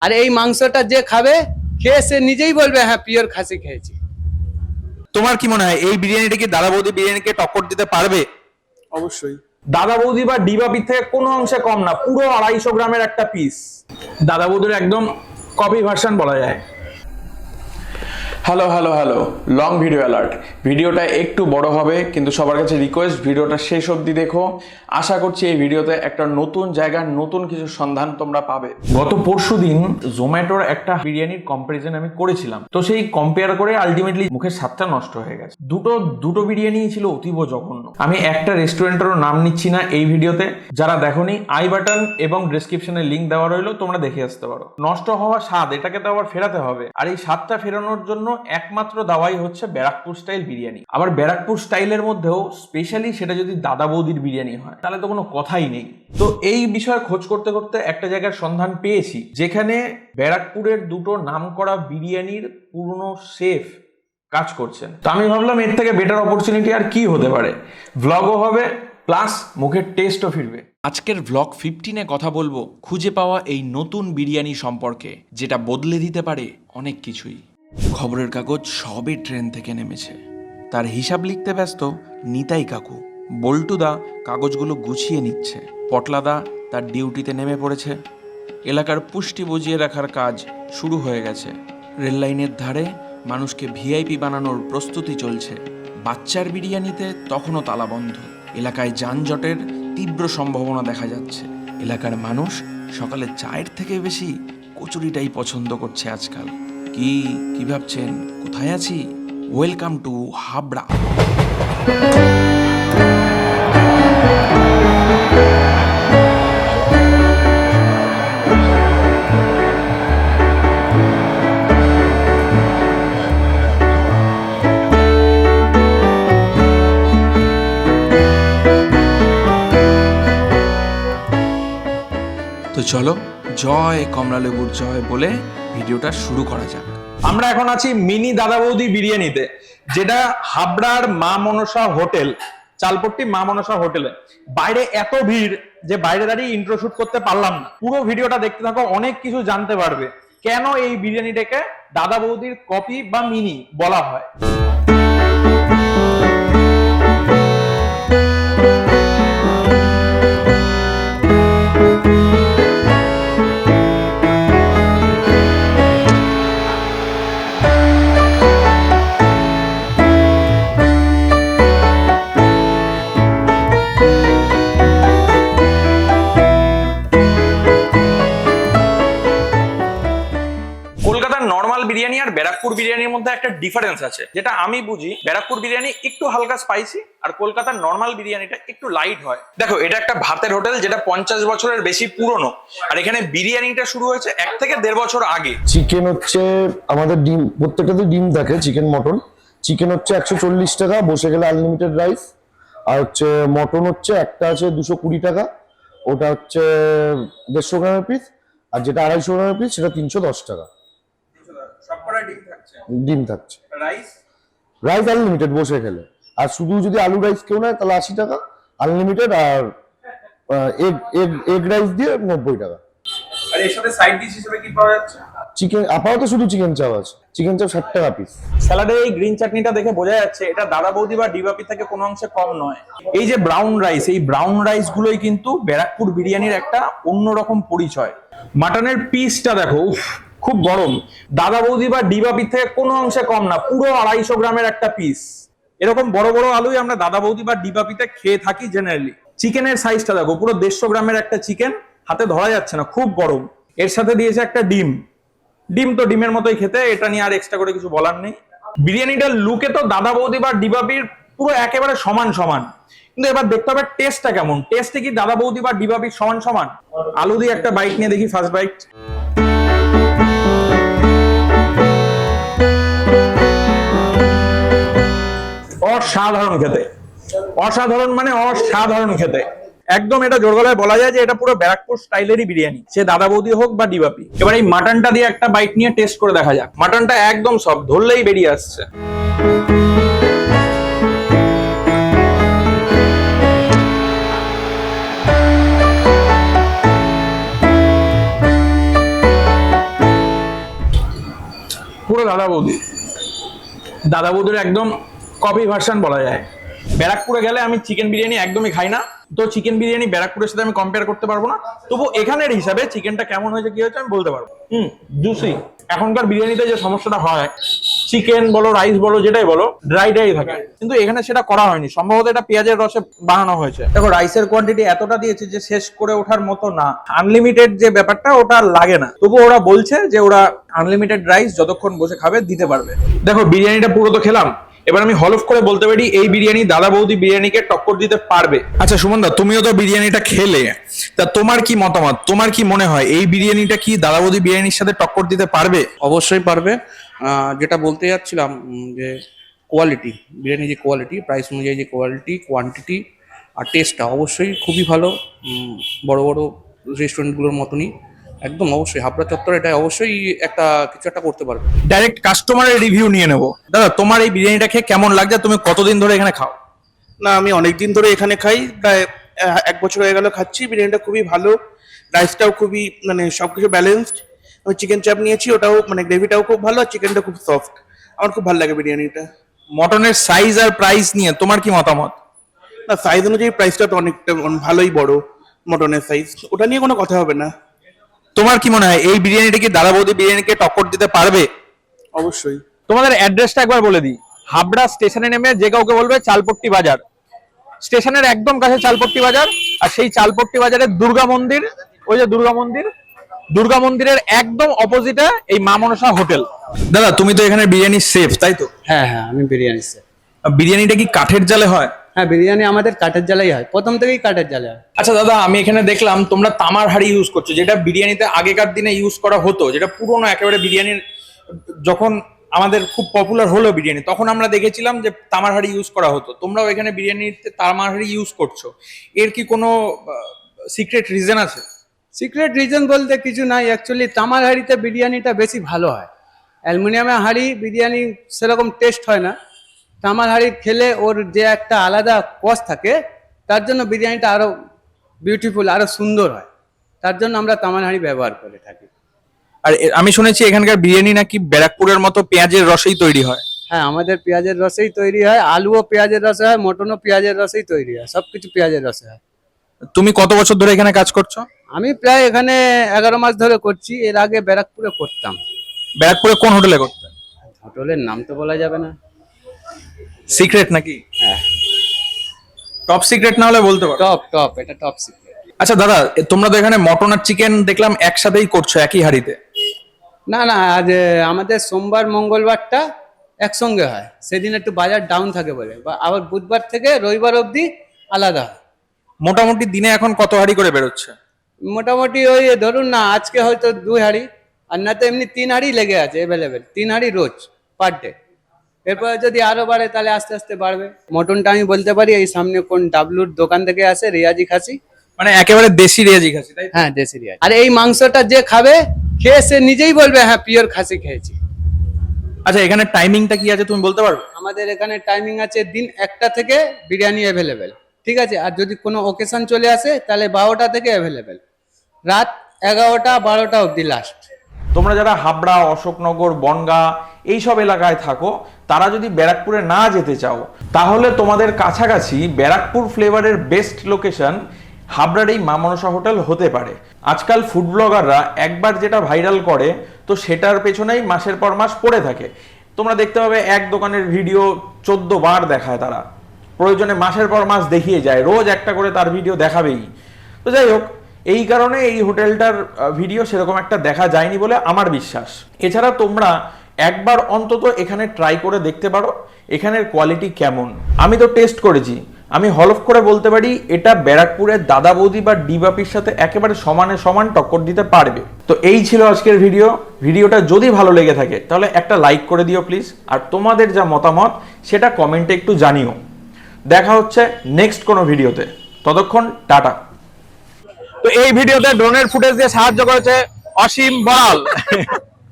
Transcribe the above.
আর এই মাংসটা যে খাবে খেয়ে সে নিজেই বলবে হ্যাঁ পিওর খাসি খেয়েছি। তোমার কি মনে হয় এই বিরিয়ানিটা কি দাদা বৌদি বিরিয়ানিকে টক্কর দিতে পারবে? অবশ্যই। দাদা বৌদি বা ডিবাপির থেকে কোনো অংশে কম না, পুরো 250 গ্রামের একটা পিস। দাদা বৌদির একদম কপি ভার্সন বলা যায়। Hello hello hello, long video alert. ভিডিওটা একটু বড় হবে, কিন্তু সবার কাছে রিকোয়েস্ট ভিডিওটা শেষ অবধি দেখো। আশা করছি এই ভিডিওতে একটা নতুন জায়গার নতুন কিছু সন্ধান তোমরা পাবে। গত পরশুদিন জোম্যাটোর একটা বিরিয়ানির কম্পারিজন আমি করেছিলাম, তো সেই কম্পেয়ার করে আলটিমেটলি মুখের স্বাদটা নষ্ট হয়ে গেছে। দুটো বিরিয়ানি ছিল অতীব জঘন্য। আমি একটা রেস্টুরেন্টেরও নাম নিচ্ছি না এই ভিডিওতে, যারা দেখোনি আই বাটন এবং ডেসক্রিপশনে লিংক দেওয়া রইলো, তোমরা দেখে আসতে পারো। নষ্ট হওয়া স্বাদ এটাকে তো আবার ফেরাতে হবে, আর এই স্বাদটা ফেরানোর জন্য একমাত্র দাওয়াই হচ্ছে ব্যারাকপুর স্টাইল বিরিয়ানি। আবার ব্যারাকপুর স্টাইলের মধ্যেও স্পেশালি সেটা যদি দাদা বৌদির বিরিয়ানি হয় তাহলে তো কোনো কথাই নেই। তো এই বিষয়ে খোঁজ করতে করতে একটা জায়গার সন্ধান পেয়েছি যেখানে ব্যারাকপুরের দুটো নামকরা বিরিয়ানির পুরনো শেফ কাজ করছেন। তো আমি ভাবলাম এর থেকে বেটার অপরচুনিটি আর কি হতে পারে। ভ্লগও হবে প্লাস মুখের টেস্টও ফিরবে। আজকের ভ্লগ 15-এ কথা বলবো খুঁজে পাওয়া এই নতুন বিরিয়ানি সম্পর্কে, যেটা বদলে দিতে পারে অনেক কিছুই। খবরের কাগজ সবে ট্রেন থেকে নেমেছে, তার হিসাব লিখতে ব্যস্ত নিতাই কাকু। বল্টুদা কাগজগুলো গুছিয়ে নিচ্ছে, পটলাদা তার ডিউটিতে নেমে পড়েছে। এলাকার পুষ্টি বুঝিয়ে রাখার কাজ শুরু হয়ে গেছে। রেল লাইনের ধারে মানুষকে ভিআইপি বানানোর প্রস্তুতি চলছে। বাচ্চার বিরিয়ানিতে তখনও তালা বন্ধ। এলাকায় যানজটের তীব্র সম্ভাবনা দেখা যাচ্ছে। এলাকার মানুষ সকালে চায়ের থেকে বেশি কচুরিটাই পছন্দ করছে আজকাল। কি ভাবছেন, কোথায় আছি? Welcome to Habra. তো চলো জয় কমলালেবুর জয় বলে ভিডিওটা শুরু করা যাক। আমরা এখন আছি মিনি দাদা বৌদি বিরিয়ানিতে, যেটা হাবড়ার মা মনসা হোটেল, চালপট্টি মা মনসা হোটেলে। বাইরে এত ভিড় যে বাইরে দাঁড়িয়ে ইন্ট্রো শুট করতে পারলাম না। পুরো ভিডিওটা দেখতে থাকো, অনেক কিছু জানতে পারবে কেন এই বিরিয়ানিটাকে দাদা বৌদির কপি বা মিনি বলা হয়। কলকাতার নর্মাল বিরিয়ানি আর ব্যারাকপুর বিরিয়ানির মধ্যে একটা ডিফারেন্স আছে, যেটা আমি বুঝি। ব্যারাকপুর বিরিয়ানি একটু হালকা স্পাইসি, আর কলকাতার নর্মাল বিরিয়ানিটা একটু লাইট হয়। দেখো, এটা একটা ভাতের হোটেল যেটা 50 বছরের বেশি পুরনো, আর এখানে বিরিয়ানিটা শুরু হয়েছে 1 থেকে 1.5 বছর আগে। চিকেন হচ্ছে আমাদের ডিম, প্রত্যেকটাতে ডিম থাকে, চিকেন মটন। চিকেন হচ্ছে 140 টাকা, বসে গেলে আনলিমিটেড রাইস। আর হচ্ছে মটন হচ্ছে একটা আছে 220 টাকা, ওটা হচ্ছে 150 গ্রামের পিস। আর যেটা 250 গ্রামের পিস সেটা 310 টাকা। ডিম থাকছে, রাইস আনলিমিটেড বসে খেলে। আর শুধু যদি আলু রাইস কেউ নেয় তাহলে 80 টাকা আনলিমিটেড, আর এগ রাইস দিয়ে 90 টাকা। আর এর সাথে সাইড ডিশ হিসেবে কি পাওয়া যাচ্ছে? চিকেন আপাতত শুধু চিকেন চাপ আছে, চিকেন চাপ 60 টাকা পিস। স্যালাডে এই গ্রিন চাটনিটা দেখে বোঝা যাচ্ছে এটা দাদা বৌদি বা ডিবাপি থেকে কোনো অংশে কম নয়। এই যে ব্রাউন রাইস, এই ব্রাউন রাইস গুলোই কিন্তু ব্যারাকপুর বিরিয়ানির একটা অন্যরকম পরিচয়। মাটনের পিসটা দেখো, উফ, খুব গরম। দাদা বৌদি বা ডিবাপি থেকে কোনো অংশে কম না, পুরো 250 গ্রামের একটা পিস। এরকম বড় বড় আলুই আমরা দাদা বৌদি বা ডিবাপিতে খেয়ে থাকি জেনারেলি। চিকেনের সাইজটা দেখো, পুরো 150 গ্রামের একটা চিকেন, হাতে ধরা যাচ্ছে না, খুব গরম। এর সাথে দিয়েছে একটা ডিম। ডিম তো ডিমের মতোই খেতে, এটা নিয়ে আর এক্সট্রা করে কিছু বলার নেই। বিরিয়ানিটার লুকে তো দাদা বৌদি বা ডিবাপির পুরো একেবারে সমান সমান, কিন্তু এবার দেখতে হবে টেস্টটা কেমন। টেস্টে কি দাদা বৌদি বা ডিবাপির সমান সমান? আলু দিয়ে একটা বাইট নিয়ে দেখি, ফার্স্ট বাইট। অসাধারণ খেতে, অসাধারণ মানে অসাধারণ খেতে। একদম এটা জোর গলায় বলা যায় যে এটা পুরো ব্যারাকপুর স্টাইলেরই বিরিয়ানি, সে দাদা বৌদি হোক বা ডিবাপি। এবার এই মাটনটা দিয়ে একটা বাইট নিয়ে টেস্ট করে দেখা যাক। মাটনটা একদম সফট, ধরলেই বেরিয়ে আসছে। পুরো দাদা বৌদির একদম কপি ভার্সন বলা যায়। ব্যারাকপুরে গেলে আমি চিকেন বিরিয়ানি একদমই খাই না, তো চিকেন বিরিয়ানি ব্যারাকপুরের সাথে আমি কম্পেয়ার করতে পারবো না, তবু এখানের হিসাবে চিকেনটা কেমন হয়েছে কি হয়েছে আমি বলতে পারবো। জুসি। এখনকার বিরিয়ানিতে যে সমস্যাটা হয়, চিকেন বলো রাইস বলো যেটাই বলো ড্রাই থাকে, কিন্তু এখানে সেটা করা হয়নি, সম্ভবত এটা পেঁয়াজের রসে বানানো হয়েছে। দেখো রাইসের কোয়ান্টিটি এতটা দিয়েছে যে শেষ করে ওঠার মতো না, আনলিমিটেড যে ব্যাপারটা ওটা লাগে না, তবু ওরা বলছে যে ওরা আনলিমিটেড রাইস যতক্ষণ বসে খাবে দিতে পারবে। দেখো বিরিয়ানিটা পুরো তো খেলাম, এবার আমি হলফ করে বলতে পারি এই বিরিয়ানি দাদা বৌদি বিরিয়ানিকে টক্কর দিতে পারবে। আচ্ছা সুমন দা, তুমিও তো বিরিয়ানিটা খেলে, তা তোমার কি মতামত, তোমার কি মনে হয় এই বিরিয়ানিটা কি দাদা বৌদি বিরিয়ানির সাথে টক্কর দিতে পারবে? অবশ্যই পারবে। যেটা বলতে যাচ্ছিলাম যে কোয়ালিটি, বিরিয়ানি যে কোয়ালিটি, প্রাইস অনুযায়ী যে কোয়ালিটি, কোয়ান্টিটি আর টেস্টটা অবশ্যই খুবই ভালো। বড় বড় রেস্টুরেন্টগুলোর মতনই একদম অবশ্যই হাবড়া চত্বর এটা অবশ্যই একটা কিছু একটা করতে পারবে। ডাইরেক্ট কাস্টমারের রিভিউ নিয়ে নেবো। দাদা তোমার এই বিরিয়ানিটা খেয়ে কেমন লাগছে, তুমি কতদিন ধরে এখানে খাও? না, আমি অনেক দিন ধরে এখানে খাই, প্রায় 1 বছর হয়ে গেল খাচ্ছি। বিরিয়ানিটা খুবই ভালো, রাইসটাও খুবই মানে সবকিছু ব্যালেন্সড। আমি চিকেন চাপ নিয়েছি, ওটাও মানে গ্রেভিটাও খুব ভালো, আর চিকেনটা খুব সফট। আমার খুব ভালো লাগে বিরিয়ানিটা। মটনের সাইজ আর প্রাইস নিয়ে তোমার কি মতামত? না, সাইজ অনুযায়ী প্রাইসটা তো অনেকটা ভালোই বড়, মটনের সাইজ, ওটা নিয়ে কোনো কথা হবে না। তোমার কি মনে হয় এই বিরিয়ানিটা কি দাদা বৌদি বিরিয়ানিকে টক্কর দিতে পারবে? অবশ্যই। তোমাদের অ্যাড্রেসটা একবার বলে দিই। হাবড়া স্টেশনে নেমে যে কাউকে বলবে চালপট্টি বাজার, স্টেশনের একদম কাছে চালপট্টি বাজার, আর সেই চালপট্টি বাজারের দুর্গা মন্দির, ওই যে দুর্গা মন্দিরের একদম অপোজিটে এই মা মনসা হোটেল। দাদা তুমি তো এখানে বিরিয়ানি শেফ, তাই তো? হ্যাঁ হ্যাঁ, আমি বিরিয়ানি শেফ। বিরিয়ানিটা কি কাঠের জালে হয়? হ্যাঁ, বিরিয়ানি আমাদের কাঠের জালাই হয়, প্রথম থেকেই কাঠের জালে হয়। আচ্ছা দাদা, আমি এখানে দেখলাম তোমরা তামার হাঁড়ি ইউজ করছো, যেটা বিরিয়ানিতে আগেকার দিনে ইউজ করা হতো, যেটা পুরোনো একেবারে বিরিয়ানির, যখন আমাদের খুব পপুলার হলো বিরিয়ানি তখন আমরা দেখেছিলাম যে তামার হাঁড়ি ইউজ করা হতো। তোমরাও এখানে বিরিয়ানিতে তামার হাঁড়ি ইউজ করছো, এর কি কোনো সিক্রেট রিজন আছে? সিক্রেট রিজন বলতে কিছু নাই, অ্যাকচুয়ালি তামার হাঁড়িতে বিরিয়ানিটা বেশি ভালো হয়। অ্যালুমিনিয়ামের হাঁড়ি বিরিয়ানি সেরকম টেস্ট হয় না। তামার হাঁড়ি খেলে ওর যে একটা আলাদা কষ থাকে, তার জন্য বিরিয়ানিটা আরো বিউটিফুল, আরো সুন্দর হয়। তার জন্য আমরা তামার হাঁড়ি ব্যবহার করে থাকি। আর আমি শুনেছি এখানকার বিরিয়ানি নাকি ব্যারাকপুরের মতো পেঁয়াজের রসেই তৈরি হয়। হ্যাঁ, আমাদের পেঁয়াজের রসেই তৈরি হয়, আলুও পেঁয়াজের রসে হয়, মটনও পেঁয়াজের রসেই তৈরি হয়, সবকিছু পেঁয়াজের রসে হয়। তুমি কত বছর ধরে এখানে কাজ করছো? আমি প্রায় এখানে 11 মাস ধরে করছি। এর আগে ব্যারাকপুরে করতাম। ব্যারাকপুরে কোন হোটেলে করতেন? হোটেলের নাম তো বলা যাবে না। সিক্রেট নাকি? হ্যাঁ, টপ সিক্রেট না হলে বলতে পারো। টপ এটা টপ সিক্রেট। আচ্ছা দাদা, তোমরা তো এখানে মটন আর চিকেন দেখলাম একসাথেই করছো একই হাঁড়িতে। না না, আজ আমাদের সোমবার মঙ্গলবারটা একসঙ্গে হয়, সেদিন একটু বাজার ডাউন থাকে বলে, বা আবার বুধবার থেকে রবিবার অবধি আলাদা হয়। মোটামুটি দিনে এখন কত হাঁড়ি করে বেরোচ্ছে? মোটামুটি ওই ধরুন না, আজকে হয়তো 2 হাঁড়ি, আর না তো এমনি 3 হাঁড়ি লেগে আছে অ্যাভেলেবেল, 3 হাঁড়ি রোজ পার ডে। এরপরে যদি আরো বাড়ে তাহলে আস্তে আস্তে বাড়বে। মটনটা আমি বলতে পারি এই সামনে কোন ডাবলুর দোকান থেকে আসে, রেয়াজি খাসি, মানে একেবারে দেশি রেয়াজি খাসি, তাই? হ্যাঁ, দেশি রেয়াজি। আর এই মাংসটা যে খাবে, খেয়ে সে নিজেই বলবে হ্যাঁ পিওর খাসি খেয়েছি। আচ্ছা এখানে টাইমিংটা কি আছে তুমি বলতে পারবে? আমাদের এখানে টাইমিং আছে দিন 1টা থেকে বিরিয়ানি অ্যাভেলেবেল, ঠিক আছে। আর যদি কোনো ওকেশন চলে আসে তাহলে 12টা থেকে অ্যাভেলেবেল, রাত 11টা 12টা অবধি লাস্ট। তোমরা যারা হাবড়া, অশোকনগর, বনগাঁ এইসব এলাকায় থাকো, তারা যদি ব্যারাকপুরে না যেতে চাও, তাহলে তোমাদের কাছাকাছি ব্যারাকপুর ফ্লেভারের বেস্ট লোকেশন হাবড়ার এই মা মনসা হোটেল হতে পারে। আজকাল ফুড ব্লগাররা একবার যেটা ভাইরাল করে, তো সেটার পেছনেই মাসের পর মাস পড়ে থাকে। তোমরা দেখতে পাবে এক দোকানের ভিডিও 14 বার দেখায় তারা, প্রয়োজনে মাসের পর মাস দেখিয়ে যায়, রোজ একটা করে তার ভিডিও দেখাবেই। তো যাই হোক, এই কারণে এই হোটেলটার ভিডিও সেরকম একটা দেখা যায়নি বলে আমার বিশ্বাস। এছাড়া তোমরা একবার অন্তত এখানে ট্রাই করে দেখতে পারো এখানের কোয়ালিটি কেমন। আমি তো টেস্ট করেছি, আমি হলফ করে বলতে পারি এটা ব্যারাকপুরের দাদা বৌদি বা ডিবাপির সাথে একেবারে সমানে সমান টক্কর দিতে পারবে। তো এই ছিল আজকের ভিডিওটা যদি ভালো লেগে থাকে তাহলে একটা লাইক করে দিও প্লিজ, আর তোমাদের যা মতামত সেটা কমেন্টে একটু জানিও। দেখা হচ্ছে নেক্সট কোনো ভিডিওতে, ততক্ষণ টাটা। তো এই ভিডিওতে ড্রোনের ফুটেজ দিয়ে সাহায্য করেছে অসীম বল।